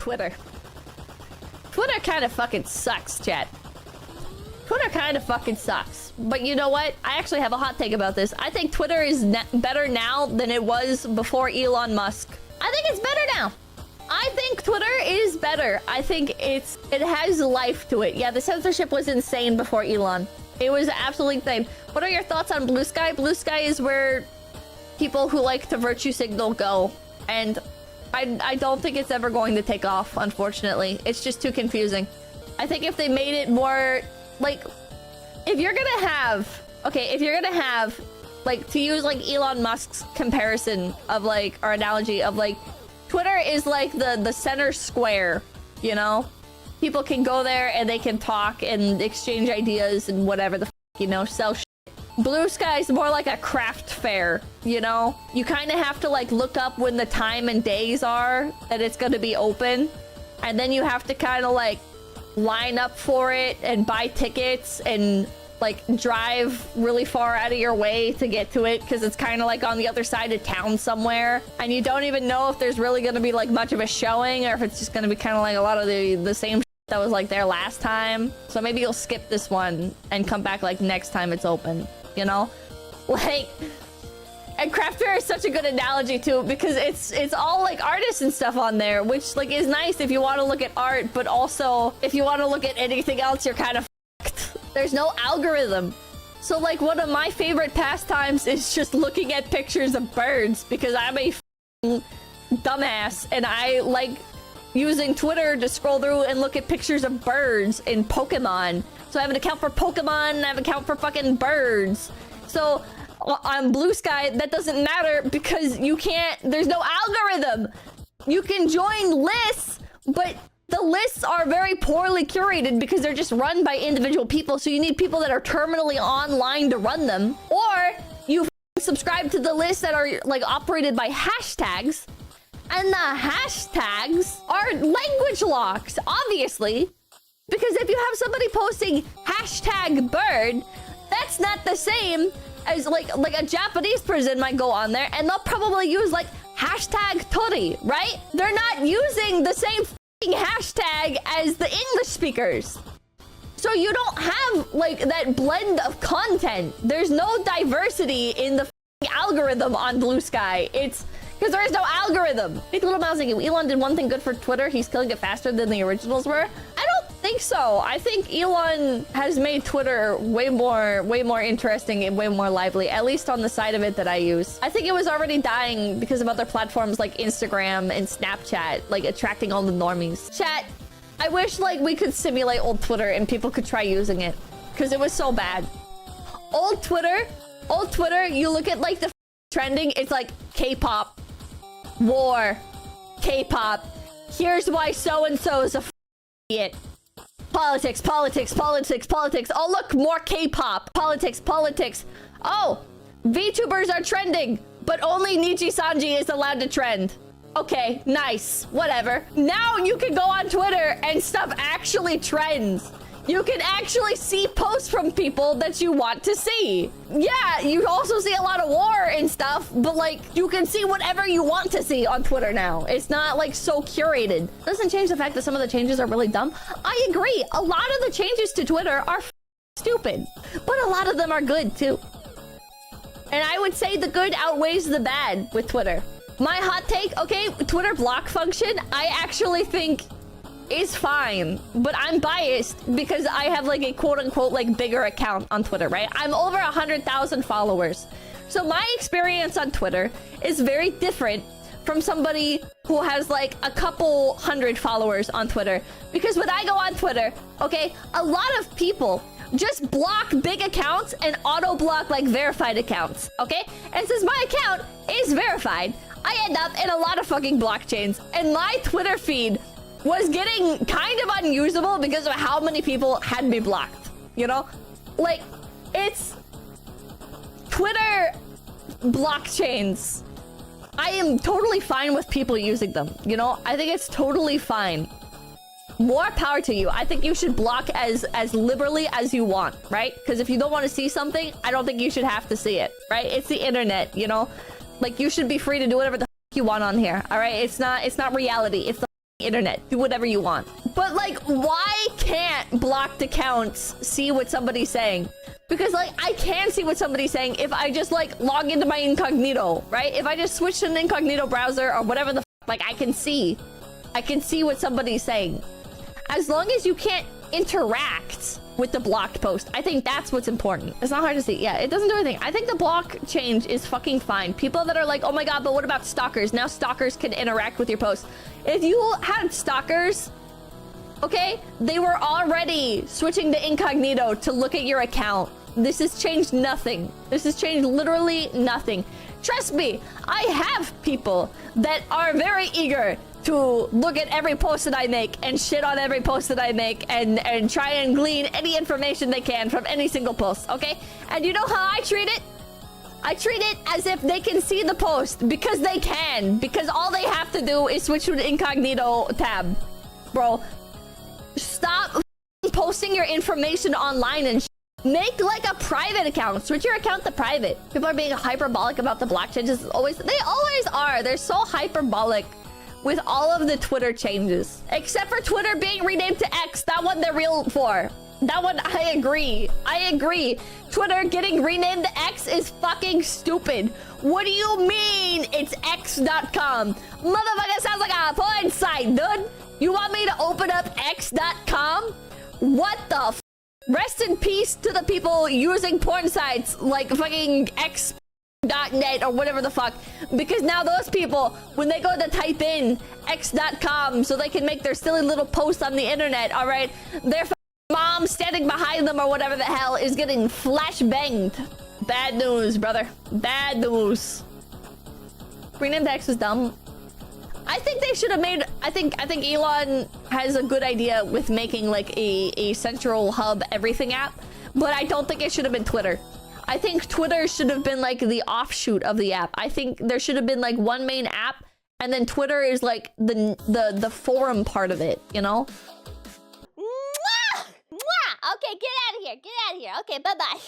Twitter. Twitter kind of fucking sucks, chat. Twitter kind of fucking sucks. But you know what? I actually have a hot take about this. I think Twitter is better now than it was before Elon Musk. I think it's better now. I think Twitter is better. I think it has life to it. Yeah, the censorship was insane before Elon. It was absolutely insane. What are your thoughts on Blue Sky? Blue Sky is where people who like to virtue signal go. And I don't think it's ever going to take off, unfortunately. It's just too confusing. I think if they made it more, like, if you're gonna have, like, to use, like, Elon Musk's comparison of, like, or analogy of, like, Twitter is, like, the center square, you know? People can go there and they can talk and exchange ideas and whatever the f, you know, sell shit. Blue Sky is more like a craft fair, you know? You kind of have to, like, look up when the time and days are that it's going to be open. And then you have to kind of, like, line up for it and buy tickets and, like, drive really far out of your way to get to it because it's kind of, like, on the other side of town somewhere. And you don't even know if there's really going to be, like, much of a showing or if it's just going to be kind of, like, a lot of the same shit that was, like, there last time. So maybe you'll skip this one and come back, like, next time it's open. You know, like, and craft fair is such a good analogy too because it's all like artists and stuff on there, which like is nice if you want to look at art, but also if you want to look at anything else, you're kind of fucked. There's no algorithm. So like one of my favorite pastimes is just looking at pictures of birds because I'm a dumbass and I like using Twitter to scroll through and look at pictures of birds in Pokemon. So I have an account for Pokemon and I have an account for fucking birds. So on Blue Sky, that doesn't matter because you can't, there's no algorithm. You can join lists, but the lists are very poorly curated because they're just run by individual people. So you need people that are terminally online to run them. Or you subscribe to the lists that are like operated by hashtags. And the hashtags are language locks, obviously. Because if you have somebody posting hashtag bird, that's not the same as like a Japanese person might go on there and they'll probably use like hashtag tori, right? They're not using the same hashtag as the English speakers. So you don't have like that blend of content. There's no diversity in the algorithm on Blue Sky. It's because there is no algorithm. Hey, Little Mouse, Elon did one thing good for Twitter. He's killing it faster than the originals were. I don't think so. I think Elon has made Twitter way more interesting and way more lively, at least on the side of it that I use. I think it was already dying because of other platforms like Instagram and Snapchat, like attracting all the normies. Chat, I wish like we could simulate old Twitter and people could try using it because it was so bad. Old Twitter, you look at like the trending, it's like K-pop, war, K-pop, here's why so-and-so is a idiot. Politics. Oh, look, more K-pop. Politics. Oh, VTubers are trending, but only Nichi-sanji is allowed to trend. Okay, nice. Whatever. Now you can go on Twitter and stuff actually trends. You can actually see posts from people that you want to see. Yeah, you also see a lot of war and stuff, but like you can see whatever you want to see on Twitter now. It's not like so curated. Doesn't change the fact that some of the changes are really dumb. I agree. A lot of the changes to Twitter are stupid, but a lot of them are good too. And I would say the good outweighs the bad with Twitter. My hot take, okay, Twitter block function, I actually think is fine, but I'm biased because I have like a quote-unquote like bigger account on Twitter, right? I'm over 100,000 followers. So my experience on Twitter is very different from somebody who has like a couple hundred followers on Twitter. Because when I go on Twitter, okay, a lot of people just block big accounts and auto-block like verified accounts, okay? And since my account is verified, I end up in a lot of fucking blockchains. And my Twitter feed was getting kind of unusable because of how many people had me blocked, you know? Like, it's Twitter blockchains. I am totally fine with people using them, you know? I think it's totally fine. More power to you. I think you should block as liberally as you want, right? Because if you don't want to see something, I don't think you should have to see it, right? It's the internet, you know? Like, you should be free to do whatever the f you want on here, all right? It's not reality. It's the internet. Do whatever you want. But like, why can't blocked accounts see what somebody's saying? Because like, I can see what somebody's saying if I just like log into my incognito, right? If I just switch to an incognito browser or whatever the like, I can see what somebody's saying. As long as you can't interact with the blocked post, I think that's what's important. It's not hard to see. Yeah, it doesn't do anything. I think the block change is fucking fine. People that are like, oh my god, but what about stalkers? Now stalkers can interact with your post. If you had stalkers, okay, they were already switching to incognito to look at your account. This has changed nothing. This has changed literally nothing. Trust me, I have people that are very eager to look at every post that I make and shit on every post that I make and try and glean any information they can from any single post, okay? And you know how I treat it? I treat it as if they can see the post because they can. Because all they have to do is switch to the incognito tab. Bro, stop posting your information online and make like a private account. Switch your account to private. People are being hyperbolic about the block changes. They always are. They're so hyperbolic with all of the Twitter changes. Except for Twitter being renamed to X. That one they're real for. That one, I agree. I agree. Twitter getting renamed to X is fucking stupid. What do you mean it's X.com? Motherfucker sounds like a porn site, dude. You want me to open up X.com? What the f? Rest in peace to the people using porn sites like fucking X.net or whatever the fuck. Because now those people, when they go to type in X.com so they can make their silly little posts on the internet, alright, their mom standing behind them or whatever the hell is getting flash banged. Bad news, brother. Bad news. Rename X is dumb. I think they should have made... I think Elon has a good idea with making like a central hub everything app. But I don't think it should have been Twitter. I think Twitter should have been like the offshoot of the app. I think there should have been like one main app. And then Twitter is like the forum part of it, you know? Mwah! Mwah! Okay, get out of here. Get out of here. Okay, bye-bye.